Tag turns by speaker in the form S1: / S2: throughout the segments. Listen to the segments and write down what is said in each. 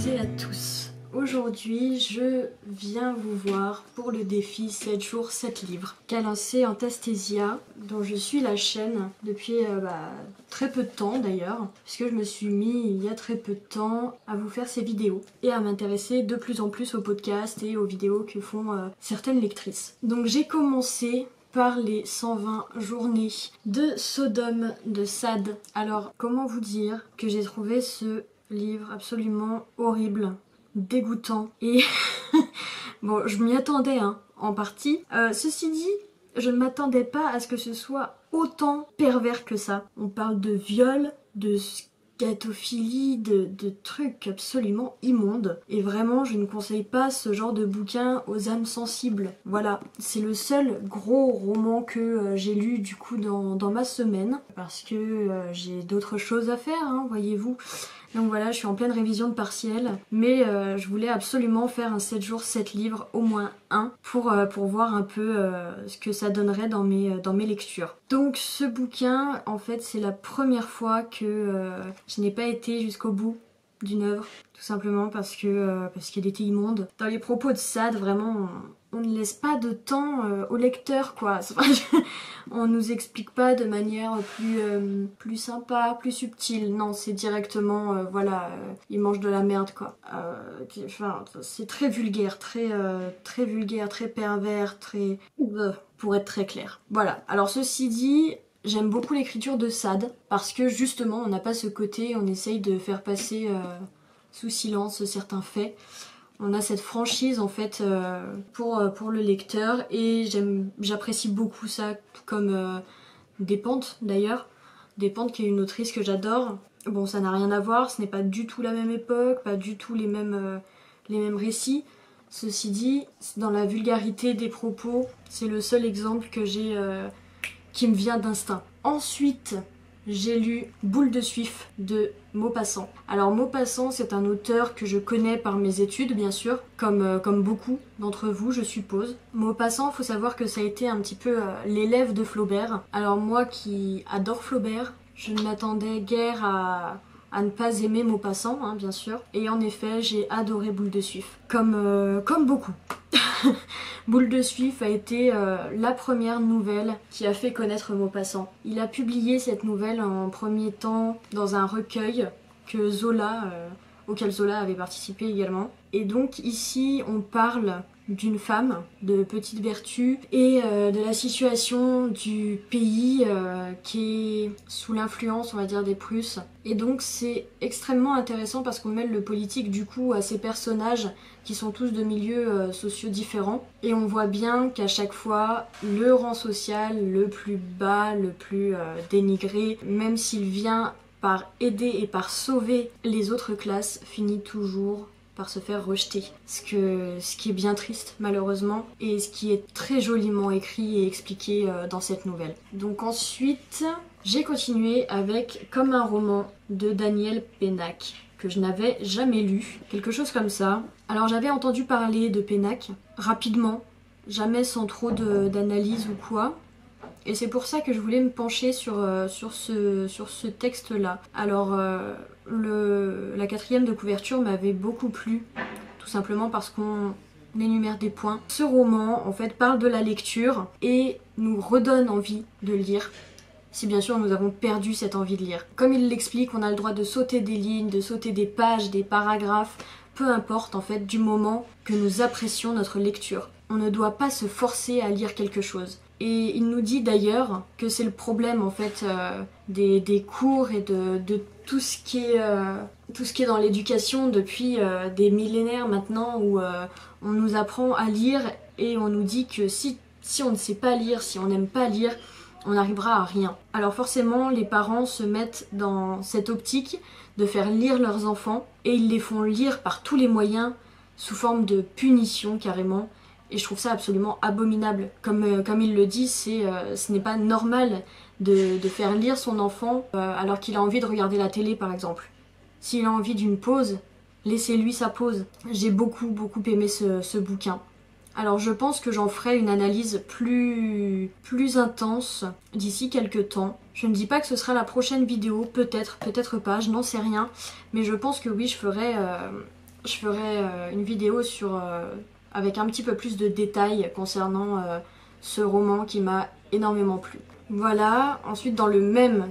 S1: et à tous. Aujourd'hui, je viens vous voir pour le défi 7 jours 7 livres qu'a lancé Antastasia, dont je suis la chaîne depuis très peu de temps d'ailleurs, puisque je me suis mis il y a très peu de temps à vous faire ces vidéos et à m'intéresser de plus en plus aux podcasts et aux vidéos que font certaines lectrices. Donc j'ai commencé par les 120 journées de Sodome de Sade. Alors comment vous dire que j'ai trouvé ce livre absolument horrible, dégoûtant et bon, je m'y attendais en partie. Ceci dit, je ne m'attendais pas à ce que ce soit autant pervers que ça. On parle de viol, de scatophilie, de trucs absolument immondes. Et vraiment, je ne conseille pas ce genre de bouquin aux âmes sensibles. Voilà, c'est le seul gros roman que j'ai lu du coup dans ma semaine. Parce que j'ai d'autres choses à faire, voyez-vous. Donc voilà, je suis en pleine révision de partiel, mais je voulais absolument faire un 7 jours 7 livres, au moins un, pour voir un peu ce que ça donnerait dans mes lectures. Donc ce bouquin, en fait, c'est la première fois que je n'ai pas été jusqu'au bout d'une œuvre, tout simplement parce qu'elle était immonde. Dans les propos de Sade, vraiment, on ne laisse pas de temps au lecteur, quoi. On nous explique pas de manière plus sympa, plus subtile. Non, c'est directement, il mange de la merde, quoi. C'est très vulgaire, très vulgaire, très pervers, très... pour être très clair. Voilà. Alors ceci dit... J'aime beaucoup l'écriture de Sade parce que justement on n'a pas ce côté, on essaye de faire passer sous silence certains faits. On a cette franchise en fait pour le lecteur et j'apprécie beaucoup ça, tout comme Despentes d'ailleurs. Despentes qui est une autrice que j'adore. Bon, ça n'a rien à voir, ce n'est pas du tout la même époque, pas du tout les mêmes récits. Ceci dit, dans la vulgarité des propos, c'est le seul exemple que j'ai qui me vient d'instinct. Ensuite, j'ai lu Boule de Suif de Maupassant. Alors Maupassant, c'est un auteur que je connais par mes études, bien sûr, comme beaucoup d'entre vous, je suppose. Maupassant, faut savoir que ça a été un petit peu l'élève de Flaubert. Alors moi qui adore Flaubert, je ne m'attendais guère à ne pas aimer Maupassant, bien sûr. Et en effet, j'ai adoré Boule de Suif, comme beaucoup. Boule de Suif a été la première nouvelle qui a fait connaître Maupassant. Il a publié cette nouvelle en premier temps dans un recueil que auquel Zola avait participé également. Et donc ici on parle d'une femme de petite vertu et de la situation du pays qui est sous l'influence, on va dire, des Prusses. Et donc c'est extrêmement intéressant parce qu'on mêle le politique du coup à ces personnages qui sont tous de milieux sociaux différents. Et on voit bien qu'à chaque fois, le rang social le plus bas, le plus dénigré, même s'il vient par aider et par sauver les autres classes, finit toujours par se faire rejeter. Ce qui est bien triste malheureusement et ce qui est très joliment écrit et expliqué dans cette nouvelle. Donc ensuite, j'ai continué avec Comme un roman de Daniel Pénac que je n'avais jamais lu, quelque chose comme ça. Alors j'avais entendu parler de Pénac rapidement, jamais sans trop d'analyse ou quoi. Et c'est pour ça que je voulais me pencher sur ce texte-là. Alors, la 4e de couverture m'avait beaucoup plu, tout simplement parce qu'on énumère des points. Ce roman, en fait, parle de la lecture et nous redonne envie de lire. Si bien sûr nous avons perdu cette envie de lire. Comme il l'explique, on a le droit de sauter des lignes, de sauter des pages, des paragraphes, peu importe en fait, du moment que nous apprécions notre lecture. On ne doit pas se forcer à lire quelque chose. Et il nous dit d'ailleurs que c'est le problème en fait des cours et de tout ce qui est dans l'éducation depuis des millénaires maintenant où on nous apprend à lire et on nous dit que si on ne sait pas lire, si on n'aime pas lire, on n'arrivera à rien. Alors forcément, les parents se mettent dans cette optique de faire lire leurs enfants et ils les font lire par tous les moyens sous forme de punition carrément. Et je trouve ça absolument abominable. Comme il le dit, ce n'est pas normal de faire lire son enfant alors qu'il a envie de regarder la télé par exemple. S'il a envie d'une pause, laissez-lui sa pause. J'ai beaucoup aimé ce bouquin. Alors je pense que j'en ferai une analyse plus intense d'ici quelques temps. Je ne dis pas que ce sera la prochaine vidéo, peut-être pas, je n'en sais rien. Mais je pense que oui, je ferai je ferai une vidéo avec un petit peu plus de détails concernant ce roman qui m'a énormément plu. Voilà, ensuite dans le même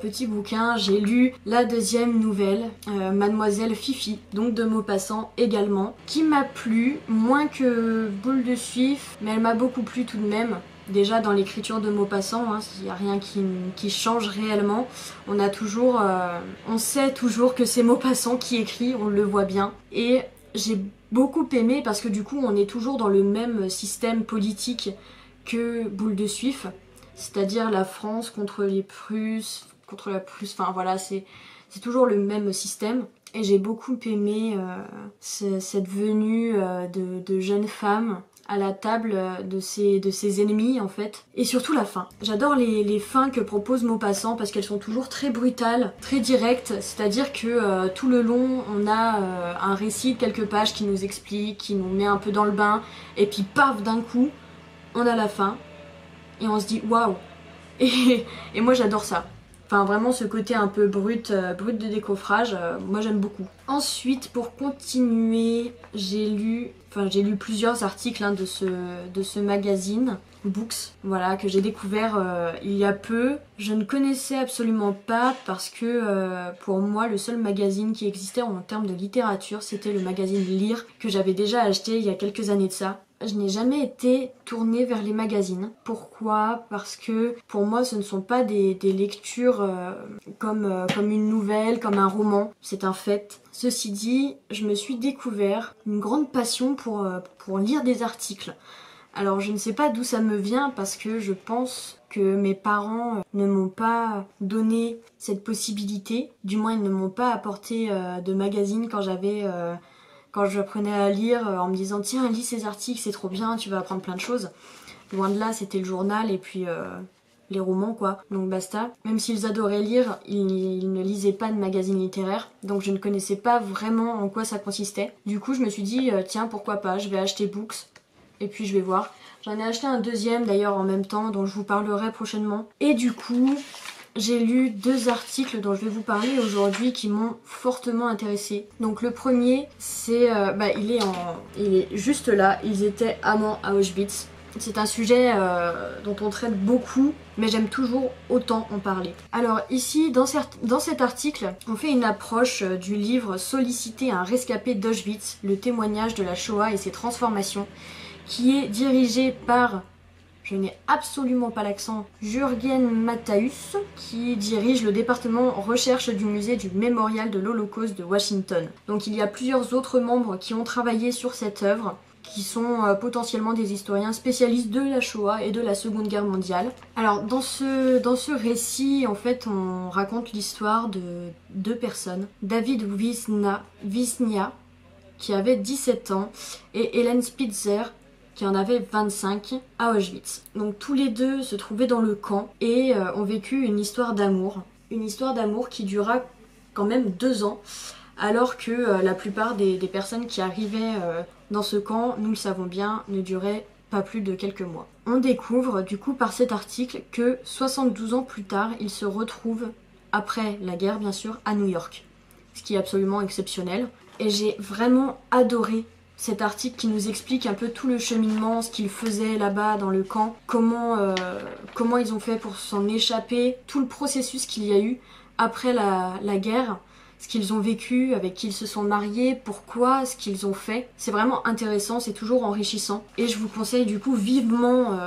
S1: petit bouquin, j'ai lu la deuxième nouvelle, Mademoiselle Fifi, donc de Maupassant également, qui m'a plu, moins que Boule de Suif, mais elle m'a beaucoup plu tout de même. Déjà dans l'écriture de Maupassant, hein, il n'y a rien qui change réellement. On sait toujours que c'est Maupassant qui écrit, on le voit bien. Et j'ai beaucoup aimé parce que du coup on est toujours dans le même système politique que Boule de Suif. C'est-à-dire la France contre les Prusses, contre la Prusse, enfin voilà, c'est toujours le même système. Et j'ai beaucoup aimé cette venue de jeunes femmes à la table de ses ennemis en fait. Et surtout la fin. J'adore les fins que propose Maupassant parce qu'elles sont toujours très brutales, très directes. C'est-à-dire que tout le long, on a un récit de quelques pages qui nous explique, qui nous met un peu dans le bain. Et puis paf, d'un coup, on a la fin. Et on se dit waouh. Et moi j'adore ça. Enfin vraiment ce côté un peu brut de décoffrage, moi j'aime beaucoup. Ensuite pour continuer, j'ai lu plusieurs articles hein, de ce magazine Books, voilà, que j'ai découvert il y a peu. Je ne connaissais absolument pas parce que pour moi le seul magazine qui existait en termes de littérature c'était le magazine Lire que j'avais déjà acheté il y a quelques années de ça. Je n'ai jamais été tournée vers les magazines. Pourquoi? Parce que pour moi ce ne sont pas des lectures comme une nouvelle, comme un roman, c'est un fait. Ceci dit, je me suis découvert une grande passion pour lire des articles. Alors je ne sais pas d'où ça me vient parce que je pense que mes parents ne m'ont pas donné cette possibilité. Du moins ils ne m'ont pas apporté de magazine quand j'apprenais à lire en me disant tiens lis ces articles c'est trop bien, tu vas apprendre plein de choses. Loin de là c'était le journal et puis les romans quoi, donc basta. Même s'ils adoraient lire, ils ne lisaient pas de magazines littéraires, donc je ne connaissais pas vraiment en quoi ça consistait. Du coup je me suis dit tiens pourquoi pas, je vais acheter Books et puis je vais voir. J'en ai acheté un deuxième d'ailleurs en même temps dont je vous parlerai prochainement. Et du coup j'ai lu deux articles dont je vais vous parler aujourd'hui qui m'ont fortement intéressée. Donc le premier, c'est, il est juste là, ils étaient amants à Auschwitz. C'est un sujet dont on traite beaucoup, mais j'aime toujours autant en parler. Alors ici, dans cet article, on fait une approche du livre Solliciter un rescapé d'Auschwitz, le témoignage de la Shoah et ses transformations, qui est dirigé par... Je n'ai absolument pas l'accent. Jürgen Matthäus, qui dirige le département recherche du musée du Mémorial de l'Holocauste de Washington. Donc il y a plusieurs autres membres qui ont travaillé sur cette œuvre, qui sont potentiellement des historiens spécialistes de la Shoah et de la Seconde Guerre mondiale. Alors dans ce récit, en fait, on raconte l'histoire de deux personnes. David Wisnia, qui avait 17 ans, et Helen Spitzer, qui en avait 25 à Auschwitz. Donc tous les deux se trouvaient dans le camp et ont vécu une histoire d'amour. Une histoire d'amour qui dura quand même 2 ans, alors que la plupart des personnes qui arrivaient dans ce camp, nous le savons bien, ne duraient pas plus de quelques mois. On découvre du coup par cet article que 72 ans plus tard, ils se retrouvent, après la guerre bien sûr, à New York. Ce qui est absolument exceptionnel. Et j'ai vraiment adoré cet article qui nous explique un peu tout le cheminement, ce qu'ils faisaient là-bas dans le camp, comment ils ont fait pour s'en échapper, tout le processus qu'il y a eu après la guerre, ce qu'ils ont vécu, avec qui ils se sont mariés, pourquoi, ce qu'ils ont fait. C'est vraiment intéressant, c'est toujours enrichissant. Et je vous conseille du coup vivement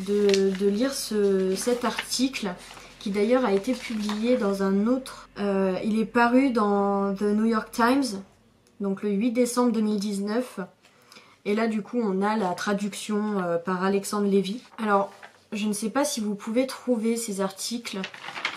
S1: de lire cet article, qui d'ailleurs a été publié dans un autre... il est paru dans The New York Times, donc le 8 décembre 2019. Et là du coup on a la traduction par Alexandre Lévy. Alors je ne sais pas si vous pouvez trouver ces articles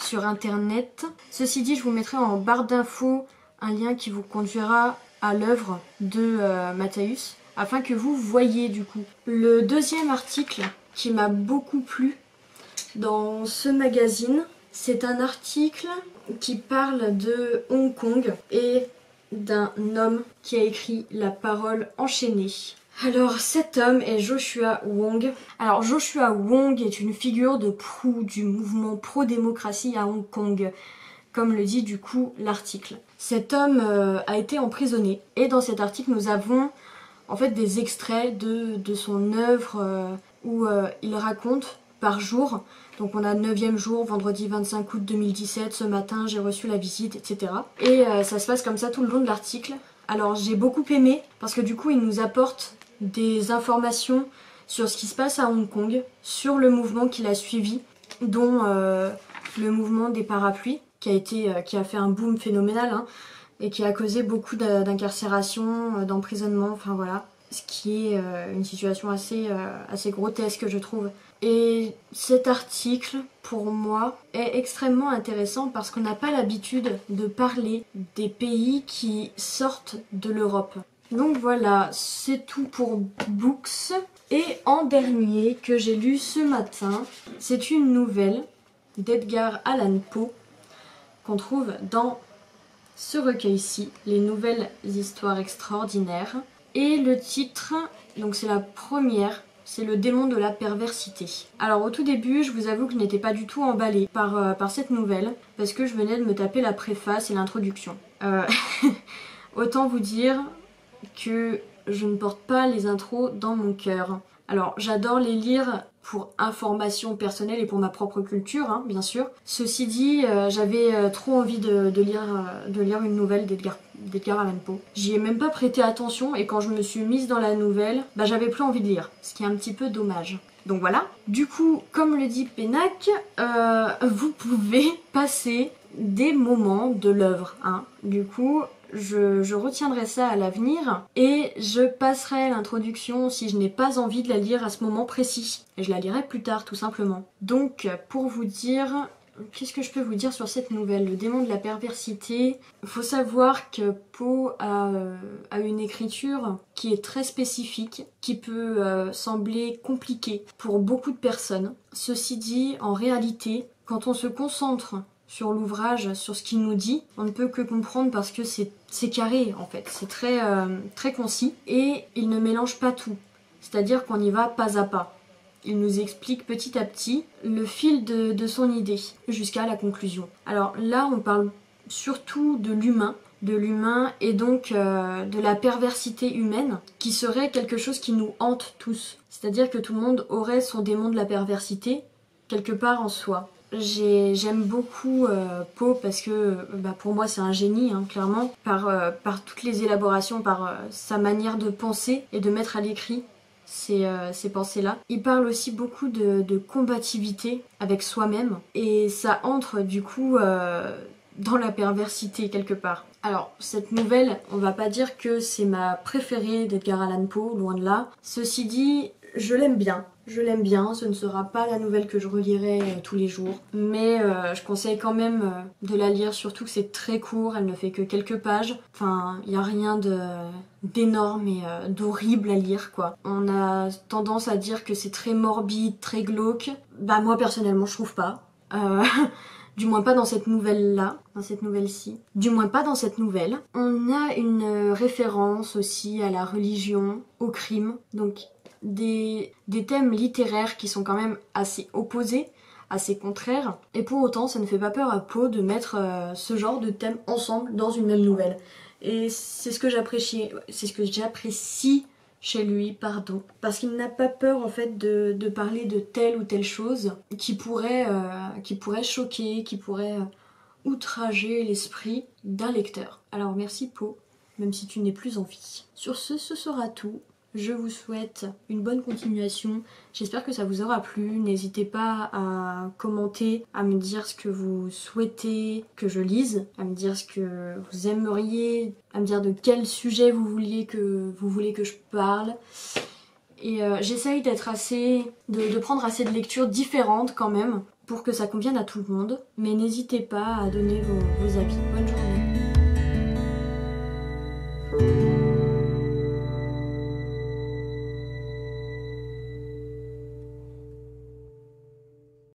S1: sur internet. Ceci dit, je vous mettrai en barre d'infos un lien qui vous conduira à l'œuvre de Matthäus, afin que vous voyez du coup. Le deuxième article qui m'a beaucoup plu dans ce magazine, c'est un article qui parle de Hong Kong et d'un homme qui a écrit La Parole enchaînée. Alors cet homme est Joshua Wong. Alors Joshua Wong est une figure de proue du mouvement pro-démocratie à Hong Kong. comme le dit du coup l'article. Cet homme a été emprisonné et dans cet article nous avons en fait des extraits de son œuvre où il raconte par jour. Donc on a 9e jour, vendredi 25 août 2017, ce matin j'ai reçu la visite, etc. Et ça se passe comme ça tout le long de l'article. Alors j'ai beaucoup aimé parce que du coup il nous apporte des informations sur ce qui se passe à Hong Kong, sur le mouvement qu'il a suivi, dont le mouvement des parapluies, qui a fait un boom phénoménal, hein, et qui a causé beaucoup d'incarcération, d'emprisonnement, enfin voilà. Ce qui est une situation assez grotesque, je trouve. Et cet article, pour moi, est extrêmement intéressant parce qu'on n'a pas l'habitude de parler des pays qui sortent de l'Europe. Donc voilà, c'est tout pour Books. Et en dernier, que j'ai lu ce matin, c'est une nouvelle d'Edgar Allan Poe qu'on trouve dans ce recueil-ci, Les Nouvelles Histoires Extraordinaires. Et le titre, donc c'est la première, c'est Le démon de la perversité. Alors au tout début, je vous avoue que je n'étais pas du tout emballée par cette nouvelle, parce que je venais de me taper la préface et l'introduction. Autant vous dire que je ne porte pas les intros dans mon cœur. Alors j'adore les lire pour information personnelle et pour ma propre culture, hein, bien sûr. Ceci dit, j'avais trop envie de lire une nouvelle d'Edgar Allan Poe. J'y ai même pas prêté attention et quand je me suis mise dans la nouvelle, j'avais plus envie de lire, ce qui est un petit peu dommage. Donc voilà. Du coup, comme le dit Pénac, vous pouvez passer des moments de l'œuvre, hein. Du coup, je retiendrai ça à l'avenir et je passerai l'introduction si je n'ai pas envie de la lire à ce moment précis. Et je la lirai plus tard, tout simplement. Donc, pour vous dire... Qu'est-ce que je peux vous dire sur cette nouvelle? Le démon de la perversité. Il faut savoir que Poe a une écriture qui est très spécifique, qui peut sembler compliquée pour beaucoup de personnes. Ceci dit, en réalité, quand on se concentre sur l'ouvrage, sur ce qu'il nous dit, on ne peut que comprendre parce que c'est carré en fait, c'est très concis et il ne mélange pas tout, c'est-à-dire qu'on y va pas à pas. Il nous explique petit à petit le fil de son idée jusqu'à la conclusion. Alors là, on parle surtout de l'humain et donc de la perversité humaine qui serait quelque chose qui nous hante tous. C'est-à-dire que tout le monde aurait son démon de la perversité quelque part en soi. J'aime beaucoup Poe parce que pour moi c'est un génie, hein, clairement, par toutes les élaborations, par sa manière de penser et de mettre à l'écrit ces pensées-là. Il parle aussi beaucoup de combativité avec soi-même et ça entre du coup dans la perversité quelque part. Alors cette nouvelle, on va pas dire que c'est ma préférée d'Edgar Allan Poe, loin de là. Ceci dit, je l'aime bien. Je l'aime bien, ce ne sera pas la nouvelle que je relirai tous les jours, mais je conseille quand même de la lire, surtout que c'est très court, elle ne fait que quelques pages. Enfin, il n'y a rien d'énorme et d'horrible à lire, quoi. On a tendance à dire que c'est très morbide, très glauque. Bah moi personnellement je trouve pas. Du moins pas dans cette nouvelle-là, dans cette nouvelle-ci. Du moins pas dans cette nouvelle. On a une référence aussi à la religion, au crime, donc des thèmes littéraires qui sont quand même assez opposés, assez contraires, et pour autant ça ne fait pas peur à Poe de mettre ce genre de thèmes ensemble dans une même nouvelle. Et c'est ce que j'apprécie chez lui, pardon, parce qu'il n'a pas peur en fait de parler de telle ou telle chose qui pourrait choquer, qui pourrait outrager l'esprit d'un lecteur. Alors merci Poe, même si tu n'es plus en vie. Sur ce sera tout. Je vous souhaite une bonne continuation. J'espère que ça vous aura plu. N'hésitez pas à commenter, à me dire ce que vous souhaitez que je lise, à me dire ce que vous aimeriez, à me dire de quel sujet vous voulez que je parle. Et j'essaye d'être de prendre assez de lectures différentes quand même pour que ça convienne à tout le monde. Mais n'hésitez pas à donner vos avis. Bonne journée.